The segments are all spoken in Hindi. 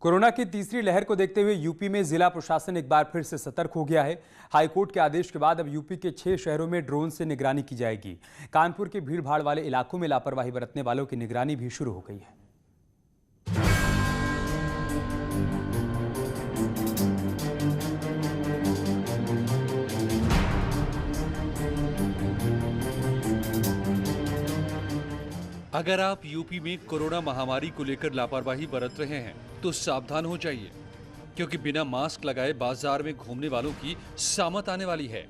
कोरोना की तीसरी लहर को देखते हुए यूपी में जिला प्रशासन एक बार फिर से सतर्क हो गया है। हाईकोर्ट के आदेश के बाद अब यूपी के 6 शहरों में ड्रोन से निगरानी की जाएगी। कानपुर के भीड़ भाड़ वाले इलाकों में लापरवाही बरतने वालों की निगरानी भी शुरू हो गई है। अगर आप यूपी में कोरोना महामारी को लेकर लापरवाही बरत रहे हैं तो सावधान हो जाइए, क्योंकि बिना मास्क लगाए बाजार में घूमने वालों की सामत आने वाली है।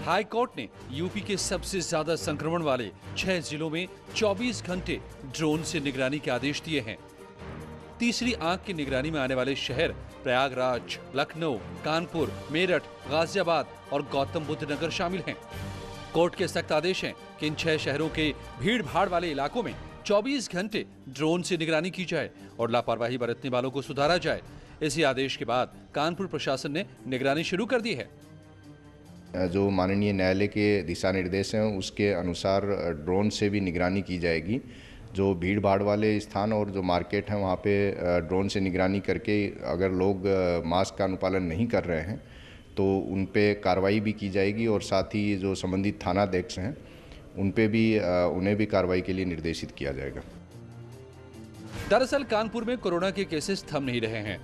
हाई कोर्ट ने यूपी के सबसे ज्यादा संक्रमण वाले 6 जिलों में 24 घंटे ड्रोन से निगरानी के आदेश दिए हैं। तीसरी आंख की निगरानी में आने वाले शहर प्रयागराज, लखनऊ, कानपुर, मेरठ, गाजियाबाद और गौतम बुद्ध नगर शामिल हैं। कोर्ट के सख्त आदेश हैं कि इन 6 शहरों के भीड़ भाड़ वाले इलाकों में 24 घंटे ड्रोन से निगरानी की जाए और लापरवाही बरतने वालों को सुधारा जाए। इसी आदेश के बाद कानपुर प्रशासन ने निगरानी शुरू कर दी है। जो माननीय न्यायालय के दिशा निर्देश हैं उसके अनुसार ड्रोन से भी निगरानी की जाएगी। जो भीड़ भाड़ वाले स्थान और जो मार्केट हैं वहाँ पे ड्रोन से निगरानी करके अगर लोग मास्क का अनुपालन नहीं कर रहे हैं तो उन पे कार्रवाई भी की जाएगी और साथ ही जो संबंधित थानाध्यक्ष हैं उन पे भी उन्हें भी कार्रवाई के लिए निर्देशित किया जाएगा। दरअसल कानपुर में कोरोना के केसेस थम नहीं रहे हैं,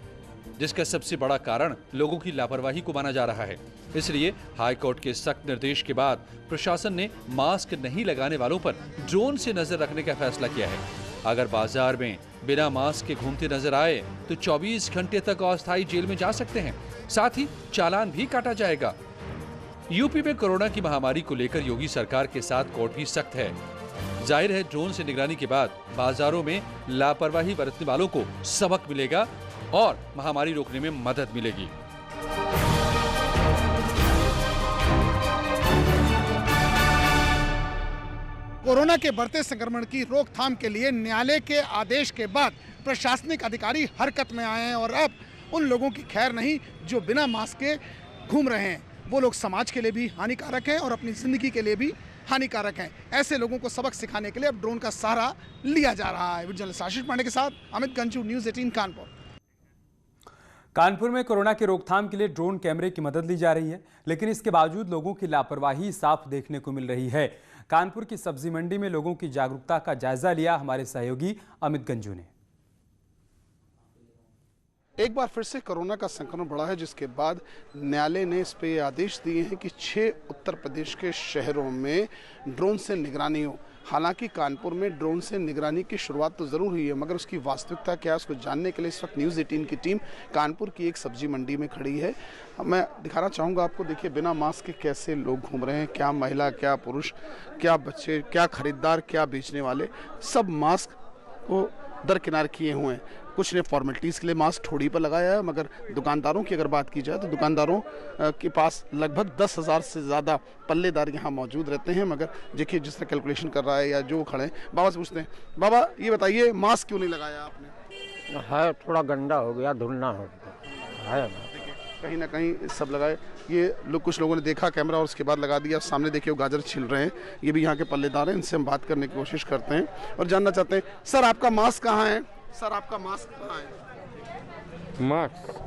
जिसका सबसे बड़ा कारण लोगों की लापरवाही को माना जा रहा है। इसलिए हाई कोर्ट के सख्त निर्देश के बाद प्रशासन ने मास्क नहीं लगाने वालों पर ड्रोन से नजर रखने का फैसला किया है। अगर बाजार में बिना मास्क के घूमते नजर आए तो 24 घंटे तक अस्थायी जेल में जा सकते हैं, साथ ही चालान भी काटा जाएगा। यूपी में कोरोना की महामारी को लेकर योगी सरकार के साथ कोर्ट भी सख्त है। जाहिर है ड्रोन से निगरानी के बाद बाजारों में लापरवाही बरतने वालों को सबक मिलेगा और महामारी रोकने में मदद मिलेगी। कोरोना के बढ़ते संक्रमण की रोकथाम के लिए न्यायालय के आदेश के बाद प्रशासनिक अधिकारी हरकत में आए हैं और अब उन लोगों की खैर नहीं जो बिना मास्क के घूम रहे हैं। वो लोग समाज के लिए भी हानिकारक हैं और अपनी जिंदगी के लिए भी हानिकारक हैं। ऐसे लोगों को सबक सिखाने के लिए अब ड्रोन का सहारा लिया जा रहा है। जर्नलिस्ट आशीष पांडे के साथ अमित गंजू, न्यूज़ 18 कानपुर। कानपुर में कोरोना की रोकथाम के लिए ड्रोन कैमरे की मदद ली जा रही है, लेकिन इसके बावजूद लोगों की लापरवाही साफ देखने को मिल रही है। कानपुर की सब्जी मंडी में लोगों की जागरूकता का जायजा लिया हमारे सहयोगी अमित गंजू ने। एक बार फिर से कोरोना का संक्रमण बढ़ा है, जिसके बाद न्यायालय ने इस पे आदेश दिए हैं कि 6 उत्तर प्रदेश के शहरों में ड्रोन से निगरानी हो। हालांकि कानपुर में ड्रोन से निगरानी की शुरुआत तो ज़रूर हुई है, मगर उसकी वास्तविकता क्या है उसको जानने के लिए इस वक्त न्यूज़ 18 की टीम कानपुर की एक सब्जी मंडी में खड़ी है। मैं दिखाना चाहूँगा आपको। देखिए बिना मास्क के कैसे लोग घूम रहे हैं, क्या महिला, क्या पुरुष, क्या बच्चे, क्या खरीदार, क्या बेचने वाले, सब मास्क को दरकिनार किए हुए हैं। कुछ ने फॉर्मेलिटीज़ के लिए मास्क ठोड़ी पर लगाया है, मगर दुकानदारों की अगर बात की जाए तो दुकानदारों के पास लगभग 10,000 से ज़्यादा पल्लेदार यहाँ मौजूद रहते हैं। मगर देखिए जिस तरह कैलकुलेशन कर रहा है या जो खड़े हैं, बाबा से पूछते हैं, बाबा ये बताइए मास्क क्यों नहीं लगाया आपने? है थोड़ा गंदा हो गया, धुलना हो गया है। देखिए कहीं ना कहीं सब लगाए। ये लोग, कुछ लोगों ने देखा कैमरा और उसके बाद लगा दिया। सामने देखिए वो गाजर छिल रहे हैं, ये भी यहाँ के पल्लेदार हैं। इनसे हम बात करने की कोशिश करते हैं और जानना चाहते हैं, सर आपका मास्क कहाँ है? सर आपका मास्क कहाँ है? मास्क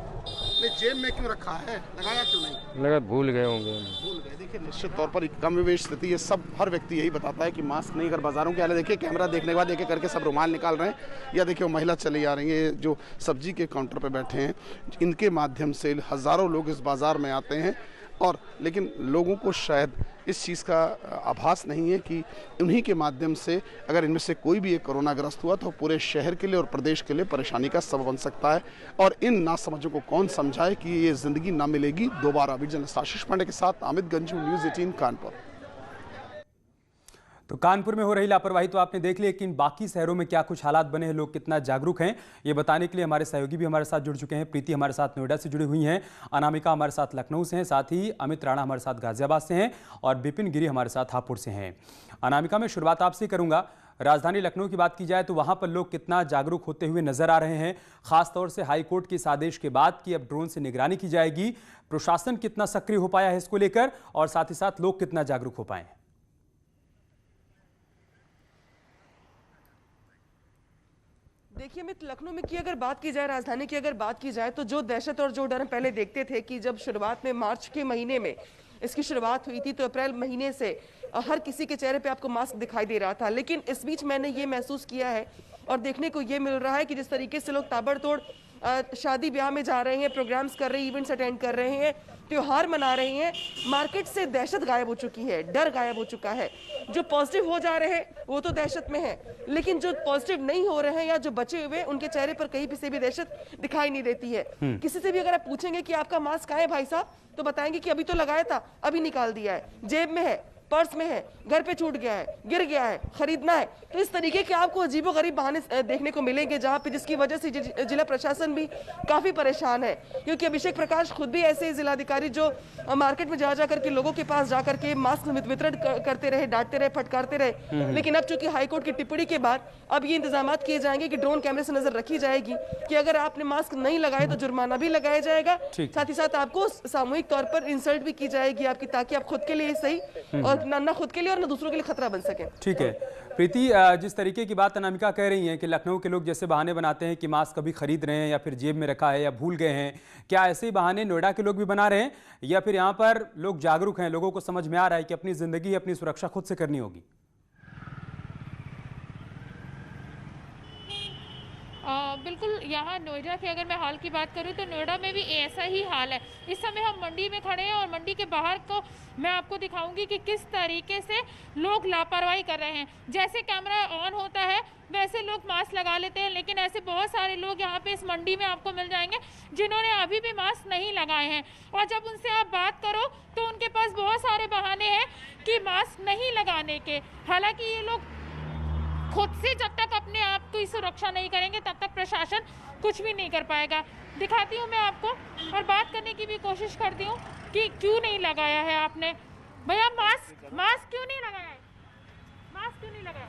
नहीं, जेब में क्यों रखा है? लगाया क्यों नहीं? लगा भूल गए होंगे। भूल गए। देखिए निश्चित तौर पर कम विवेश स्थिति है। सब हर व्यक्ति यही बताता है कि मास्क नहीं। अगर बाजारों के हाल देखिए, कैमरा देखने के बाद एक करके सब रुमाल निकाल रहे हैं। या देखिए वो महिला चली आ रही है जो सब्जी के काउंटर पर बैठे हैं, इनके माध्यम से हज़ारों लोग इस बाज़ार में आते हैं। और लेकिन लोगों को शायद इस चीज़ का आभास नहीं है कि उन्हीं के माध्यम से अगर इनमें से कोई भी एक कोरोनाग्रस्त हुआ तो पूरे शहर के लिए और प्रदेश के लिए परेशानी का सबब बन सकता है। और इन नासमझों को कौन समझाए कि ये ज़िंदगी ना मिलेगी दोबारा। जर्नलिस्ट आशीष पांडे के साथ अमित गंजू, न्यूज़ 18 कानपुर। तो कानपुर में हो रही लापरवाही तो आपने देख ली, लेकिन बाकी शहरों में क्या कुछ हालात बने हैं, लोग कितना जागरूक हैं, ये बताने के लिए हमारे सहयोगी भी हमारे साथ जुड़ चुके हैं। प्रीति हमारे साथ नोएडा से जुड़ी हुई हैं, अनामिका हमारे साथ लखनऊ से हैं, साथ ही अमित राणा हमारे साथ गाजियाबाद से हैं और विपिन गिरी हमारे साथ हापुड़ से हैं। अनामिका, मैं शुरुआत आपसे करूंगा। राजधानी लखनऊ की बात की जाए तो वहां पर लोग कितना जागरूक होते हुए नजर आ रहे हैं, खासतौर से हाईकोर्ट के इस आदेश के बाद कि अब ड्रोन से निगरानी की जाएगी। प्रशासन कितना सक्रिय हो पाया है इसको लेकर और साथ ही साथ लोग कितना जागरूक हो पाए हैं? देखिए मैं लखनऊ में की अगर बात की जाए, राजधानी की अगर बात की जाए, तो जो दहशत और जो डर हम पहले देखते थे कि जब शुरुआत में मार्च के महीने में इसकी शुरुआत हुई थी तो अप्रैल महीने से हर किसी के चेहरे पे आपको मास्क दिखाई दे रहा था। लेकिन इस बीच मैंने ये महसूस किया है और देखने को ये मिल रहा है कि जिस तरीके से लोग ताबड़तोड़ शादी ब्याह में जा रहे हैं, प्रोग्राम्स कर रहे हैं, इवेंट्स अटेंड कर रहे हैं, त्योहार मना रहे हैं, मार्केट से दहशत गायब हो चुकी है, डर गायब हो चुका है। जो पॉजिटिव हो जा रहे हैं वो तो दहशत में है, लेकिन जो पॉजिटिव नहीं हो रहे हैं या जो बचे हुए, उनके चेहरे पर कहीं से भी दहशत दिखाई नहीं देती है। किसी से भी अगर आप पूछेंगे कि आपका मास्क कहाँ है भाई साहब, तो बताएंगे कि अभी तो लगाया था, अभी निकाल दिया है, जेब में है, पर्स में है, घर पे छूट गया है, गिर गया है, खरीदना है। तो इस तरीके के आपको अजीबोगरीब बहाने देखने को मिलेंगे, जहां पे जिसकी वजह से जिला प्रशासन भी काफी परेशान है, क्योंकि अभिषेक प्रकाश खुद भी ऐसे जिलाधिकारी जो मार्केट में जा करके लोगों के पास जाकर के मास्क वितरण करते रहे, डांटते रहे, फटकारते रहे। लेकिन अब चूंकि हाईकोर्ट की टिप्पणी के बाद अब ये इंतजाम किए जाएंगे कि ड्रोन कैमरे से नजर रखी जाएगी कि अगर आपने मास्क नहीं लगाए तो जुर्माना भी लगाया जाएगा, साथ ही साथ आपको सामूहिक तौर पर इंसल्ट भी की जाएगी आपकी, ताकि आप खुद के लिए सही और ना खुद के लिए और ना दूसरों के लिए खतरा बन सके। ठीक है प्रीति, जिस तरीके की बात अनामिका कह रही हैं कि लखनऊ के लोग जैसे बहाने बनाते हैं कि मास्क कभी खरीद रहे हैं या फिर जेब में रखा है या भूल गए हैं, क्या ऐसे ही बहाने नोएडा के लोग भी बना रहे हैं या फिर यहाँ पर लोग जागरूक हैं, लोगों को समझ में आ रहा है कि अपनी जिंदगी, अपनी सुरक्षा खुद से करनी होगी? बिल्कुल, यहाँ नोएडा की अगर मैं हाल की बात करूँ तो नोएडा में भी ऐसा ही हाल है। इस समय हम मंडी में खड़े हैं और मंडी के बाहर को मैं आपको दिखाऊंगी कि किस तरीके से लोग लापरवाही कर रहे हैं। जैसे कैमरा ऑन होता है वैसे लोग मास्क लगा लेते हैं, लेकिन ऐसे बहुत सारे लोग यहाँ पे इस मंडी में आपको मिल जाएंगे जिन्होंने अभी भी मास्क नहीं लगाए हैं, और जब उनसे आप बात करो तो उनके पास बहुत सारे बहाने हैं कि मास्क नहीं लगाने के। हालांकि ये लोग खुद से जब तक अपने आप की सुरक्षा नहीं करेंगे तब तक प्रशासन कुछ भी नहीं कर पाएगा। दिखाती हूँ मैं आपको और बात करने की भी कोशिश करती हूँ कि क्यों नहीं लगाया है आपने भैया मास्क क्यों नहीं लगाया है? मास्क क्यों नहीं लगाया?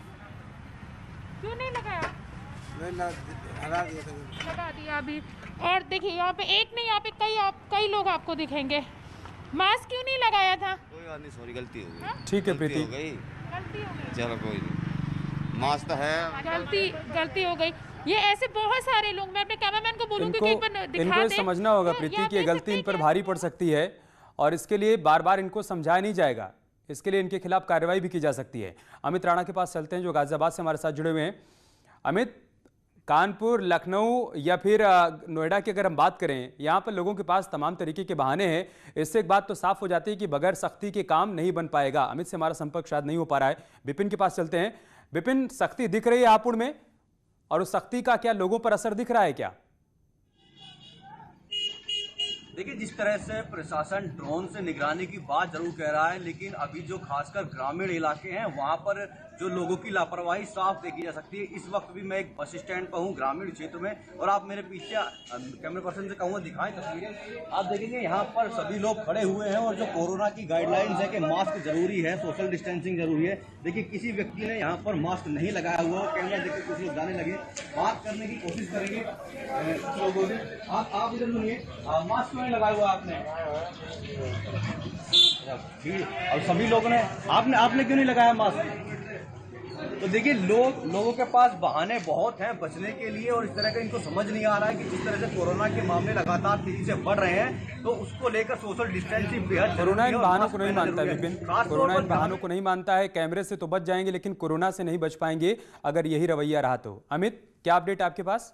क्यों नहीं लगाया? लगा दिया अभी। और देखिए यहाँ पे एक नहीं, यहाँ पे कई लोग आपको दिखेंगे। मास्क क्यों नहीं लगाया था? कोई बात नहीं, सॉरी, गलती हो गई। ठीक है प्रीति, गलती हो गई, चलो कोई नहीं, मास्क तो है, गलती हो गई। ये ऐसे बहुत सारे लोग, मैं अपने कैमरामैन को बोलूंगी कि एक बार दिखा इनको दे। समझना होगा प्रीति कि ये गलती इन पर भारी पड़ सकती है और इसके लिए बार बार इनको समझाया नहीं जाएगा, इसके लिए इनके खिलाफ कार्रवाई भी की जा सकती है। अमित राणा के पास चलते हैं जो गाजियाबाद से हमारे साथ जुड़े हुए हैं। अमित, कानपुर, लखनऊ या फिर नोएडा की अगर हम बात करें, यहाँ पर लोगों के पास तमाम तरीके के बहाने हैं। इससे एक बात तो साफ हो जाती है कि बगैर सख्ती के काम नहीं बन पाएगा। अमित से हमारा संपर्क शायद नहीं हो पा रहा है, विपिन के पास चलते हैं। विपिन, सख्ती दिख रही है हापुड़ में और उस सख्ती का क्या लोगों पर असर दिख रहा है क्या? देखिए, जिस तरह से प्रशासन ड्रोन से निगरानी की बात जरूर कह रहा है, लेकिन अभी जो खासकर ग्रामीण इलाके हैं वहां पर जो लोगों की लापरवाही साफ देखी जा सकती है। इस वक्त भी मैं एक बस स्टैंड पर हूँ ग्रामीण क्षेत्र में, और आप मेरे पीछे कैमरा पर्सन से कहूँगा दिखाएं तस्वीरें। आप देखेंगे यहाँ पर सभी लोग खड़े हुए हैं और जो कोरोना की गाइडलाइंस है कि मास्क जरूरी है, सोशल डिस्टेंसिंग जरूरी है। देखिए, किसी व्यक्ति ने यहाँ पर मास्क नहीं लगाया हुआ, कैमरा देख के कुछ लोग जाने लगे, बात करने की कोशिश करेंगे लोगों से। आप इधर सुनिए, मास्क नहीं लगाया हुआ आपने? और सभी लोगों ने, आपने क्यों नहीं लगाया मास्क? तो देखिए, लोगों के पास बहाने बहुत हैं बचने के लिए, और इस तरह का इनको समझ नहीं आ रहा है कि जिस तरह से कोरोना के मामले लगातार तेजी से बढ़ रहे हैं तो उसको लेकर सोशल डिस्टेंसिंग बेहद कोरोना इन बहानों को नहीं मानता है विपिन, कोरोना इन बहानों को नहीं मानता है। कैमरे से तो बच जाएंगे लेकिन कोरोना से नहीं बच पाएंगे अगर यही रवैया रहा तो। अमित, क्या अपडेट आपके पास?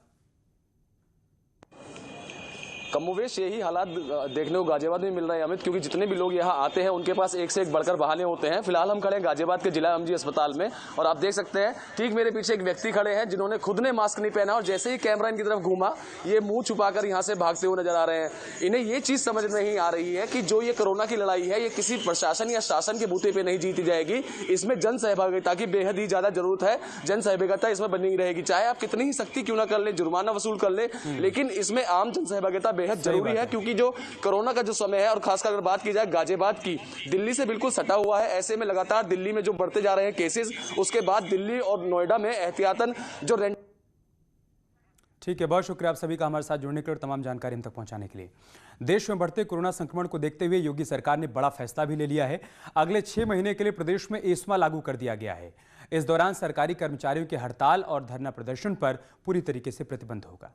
कमोवेश यही हालात देखने को गाजियाबाद में मिल रहे हैं अमित, क्योंकि जितने भी लोग यहाँ आते हैं उनके पास एक से एक बढ़कर बहाने होते हैं। फिलहाल हम खड़े हैं गाजियाबाद के जिला एमजी अस्पताल में और आप देख सकते हैं ठीक मेरे पीछे एक व्यक्ति खड़े हैं जिन्होंने खुद ने मास्क नहीं पहना और जैसे ही कैमरा इनकी तरफ घूमा ये मुंह छुपाकर यहाँ से भागते हुए नजर आ रहे हैं। इन्हें ये चीज समझ नहीं आ रही है कि जो ये कोरोना की लड़ाई है ये किसी प्रशासन या शासन के बूते पे नहीं जीती जाएगी, इसमें जन सहभागिता की बेहद ही ज्यादा जरूरत है। जन सहभागिता इसमें बनी रहेगी, चाहे आप कितनी ही सख्ती क्यों ना कर ले, जुर्माना वसूल कर ले, लेकिन इसमें आम जन सहभागिता बेहद जरूरी है, क्योंकि जो कोरोना का जो समय है और खासकर अगर बात की जाए गाजियाबाद की, दिल्ली से बिल्कुल सटा हुआ है। ऐसे में लगातार दिल्ली में जो बढ़ते जा रहे हैं केसेस, उसके बाद दिल्ली और नोएडा में एहतियातन जो रेंट। ठीक है, बहुत शुक्रिया आप सभी का हमारे साथ जुड़ने के लिए और तमाम जानकारी हम तक पहुंचाने के लिए। देश में बढ़ते कोरोना संक्रमण को देखते हुए योगी सरकार ने बड़ा फैसला भी ले लिया है। अगले 6 महीने के लिए प्रदेश में एस्मा लागू कर दिया गया है। इस दौरान सरकारी कर्मचारियों के हड़ताल और धरना प्रदर्शन पर पूरी तरीके से प्रतिबंध होगा।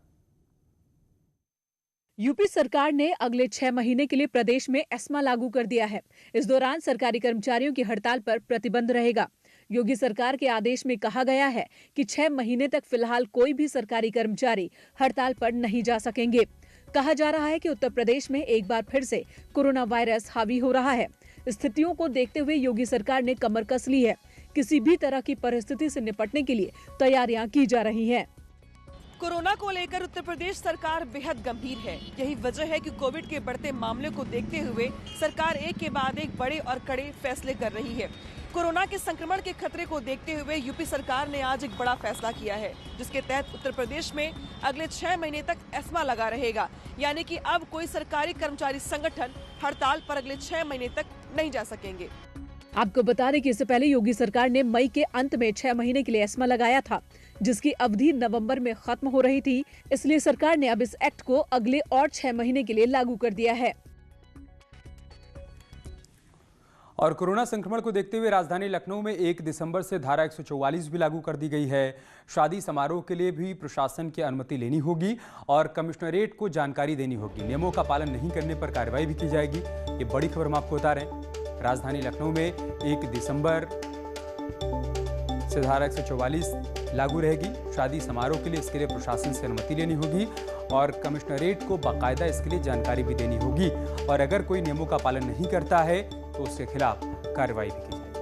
यूपी सरकार ने अगले 6 महीने के लिए प्रदेश में एस्मा लागू कर दिया है। इस दौरान सरकारी कर्मचारियों की हड़ताल पर प्रतिबंध रहेगा। योगी सरकार के आदेश में कहा गया है कि 6 महीने तक फिलहाल कोई भी सरकारी कर्मचारी हड़ताल पर नहीं जा सकेंगे। कहा जा रहा है कि उत्तर प्रदेश में एक बार फिर से कोरोना वायरस हावी हो रहा है। स्थितियों को देखते हुए योगी सरकार ने कमर कस ली है। किसी भी तरह की परिस्थिति से निपटने के लिए तैयारियां की जा रही हैं। कोरोना को लेकर उत्तर प्रदेश सरकार बेहद गंभीर है। यही वजह है कि कोविड के बढ़ते मामले को देखते हुए सरकार एक के बाद एक बड़े और कड़े फैसले कर रही है। कोरोना के संक्रमण के खतरे को देखते हुए यूपी सरकार ने आज एक बड़ा फैसला किया है, जिसके तहत उत्तर प्रदेश में अगले 6 महीने तक एस्मा लगा रहेगा। यानी कि अब कोई सरकारी कर्मचारी संगठन हड़ताल पर अगले 6 महीने तक नहीं जा सकेंगे। आपको बता दें कि इससे पहले योगी सरकार ने मई के अंत में 6 महीने के लिए एस्मा लगाया था, जिसकी अवधि नवंबर में खत्म हो रही थी। इसलिए सरकार ने अब इस एक्ट को अगले और 6 महीने के लिए लागू कर दिया है। और कोरोना संक्रमण को देखते हुए राजधानी लखनऊ में 1 दिसंबर से धारा 144 भी लागू कर दी गई है। शादी समारोह के लिए भी प्रशासन की अनुमति लेनी होगी और कमिश्नरेट को जानकारी देनी होगी। नियमों का पालन नहीं करने पर कार्रवाई भी की जाएगी। ये बड़ी खबर हम आपको बता रहे हैं। राजधानी लखनऊ में 1 दिसंबर से धारा 144 लागू रहेगी। शादी समारोह के लिए इसके लिए प्रशासन से अनुमति लेनी होगी और कमिश्नरेट को बाकायदा इसके लिए जानकारी भी देनी होगी। और अगर कोई नियमों का पालन नहीं करता है तो उसके खिलाफ कार्रवाई भी की जाएगी।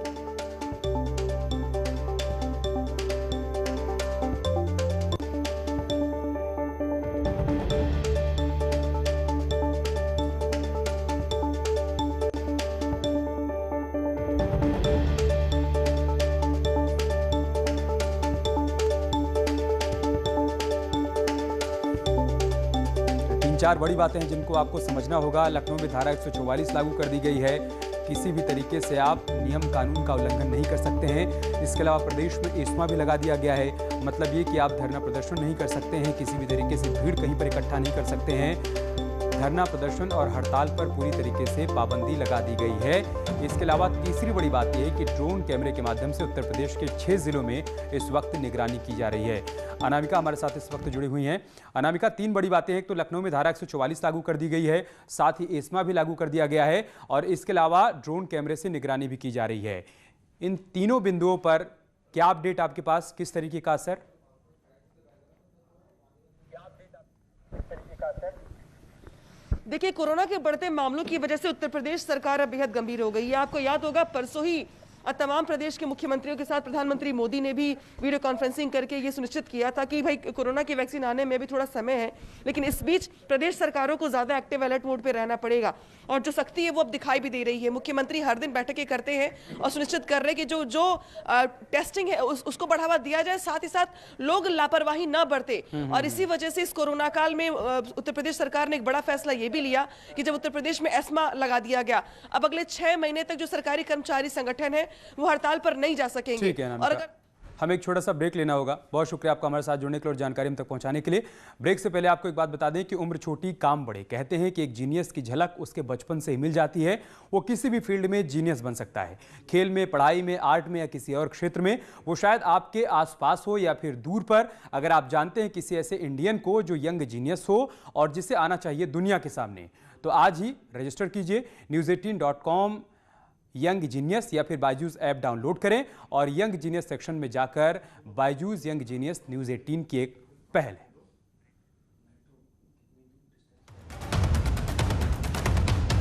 4 बड़ी बातें हैं जिनको आपको समझना होगा। लखनऊ में धारा 144 लागू कर दी गई है। किसी भी तरीके से आप नियम कानून का उल्लंघन नहीं कर सकते हैं। इसके अलावा प्रदेश में एस्मा भी लगा दिया गया है। मतलब ये कि आप धरना प्रदर्शन नहीं कर सकते हैं, किसी भी तरीके से भीड़ कहीं पर इकट्ठा नहीं कर सकते हैं। धरना प्रदर्शन और हड़ताल पर पूरी तरीके से पाबंदी लगा दी गई है। इसके अलावा तीसरी बड़ी बात यह है कि ड्रोन कैमरे के माध्यम से उत्तर प्रदेश के 6 जिलों में इस वक्त निगरानी की जा रही है। अनामिका हमारे साथ इस वक्त जुड़ी हुई हैं। अनामिका, 3 बड़ी बातें हैं। तो लखनऊ में धारा 144 लागू कर दी गई है, साथ ही एस्मा भी लागू कर दिया गया है और इसके अलावा ड्रोन कैमरे से निगरानी भी की जा रही है। इन तीनों बिंदुओं पर क्या अपडेट आपके पास, किस तरीके का असर? देखिए, कोरोना के बढ़ते मामलों की वजह से उत्तर प्रदेश सरकार अब बेहद गंभीर हो गई है। आपको याद होगा परसों ही तमाम प्रदेश के मुख्यमंत्रियों के साथ प्रधानमंत्री मोदी ने भी वीडियो कॉन्फ्रेंसिंग करके ये सुनिश्चित किया था कि भाई कोरोना की वैक्सीन आने में भी थोड़ा समय है, लेकिन इस बीच प्रदेश सरकारों को ज्यादा एक्टिव अलर्ट मोड पे रहना पड़ेगा और जो सख्ती है वो अब दिखाई भी दे रही है। मुख्यमंत्री हर दिन बैठकें करते हैं और सुनिश्चित कर रहे हैं कि जो टेस्टिंग है उसको बढ़ावा दिया जाए, साथ ही साथ लोग लापरवाही न बरते। और इसी वजह से इस कोरोना काल में उत्तर प्रदेश सरकार ने एक बड़ा फैसला ये भी लिया कि जब उत्तर प्रदेश में एस्मा लगा दिया गया, अब अगले 6 महीने तक जो सरकारी कर्मचारी संगठन है वो हड़ताल पर नहीं जा सकेंगे। और अगर हमें एक छोटा सा ब्रेक लेना होगा। बहुत शुक्रिया आपका हमारे साथ जुड़ने के लिए और जानकारी हम तक पहुंचाने के लिए। ब्रेक से पहले आपको एक बात बता दें कि उम्र छोटी काम बड़े। कहते हैं कि एक जीनियस की झलक उसके बचपन से ही मिल जाती है। वो किसी भी फील्ड में जीनियस बन सकता है, खेल में, पढ़ाई में, आर्ट में या किसी और क्षेत्र में। वो शायद आपके आसपास हो या फिर दूर पर। अगर आप जानते हैं किसी ऐसे इंडियन को जो यंग जीनियस हो और जिसे आना चाहिए दुनिया के सामने, तो आज ही रजिस्टर कीजिए news18.com यंग जीनियस या फिर बायजूस ऐप डाउनलोड करें और यंग जीनियस सेक्शन में जाकर बायजूस यंग जीनियस न्यूज़ 18 की एक पहल है।